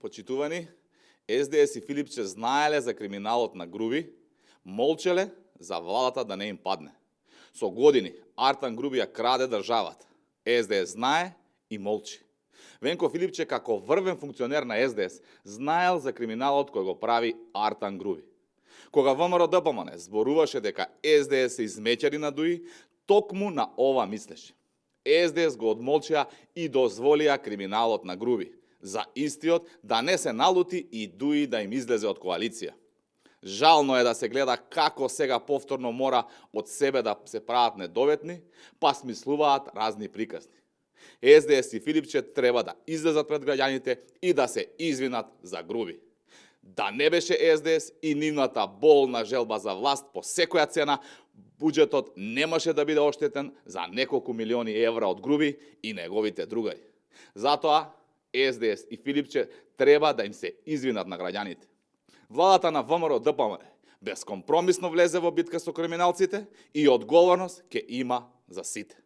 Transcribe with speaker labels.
Speaker 1: Почитувани, СДС и Филипче знаеле за криминалот на Груби, молчеле за владата да не им падне. Со години Артан Груби ја краде државата. СДС знае и молчи. Венко Филипче, како врвен функционер на СДС, знаел за криминалот кој го прави Артан Груби. Кога ВМРО ДПМН зборуваше дека СДС се измеќари на Дуи, токму на ова мислеше. СДС го одмолчија и дозволија криминалот на Груби, за истиот да не се налути и Дуи да им излезе од коалиција. Жално е да се гледа како сега повторно мора од себе да се прават недоветни, па смислуваат разни приказни. СДС и Филипче треба да излезат пред граѓаните и да се извинат за Груби. Да не беше СДС и нивната болна желба за власт по секоја цена, буџетот немаше да биде оштетен за неколку милиони евра од Груби и неговите другари. Затоа СДС и Филипче треба да им се извинат на граѓаните. Владата на ВМРО ДПМН бескомпромисно влезе во битка со криминалците и одговорност ќе има за сите.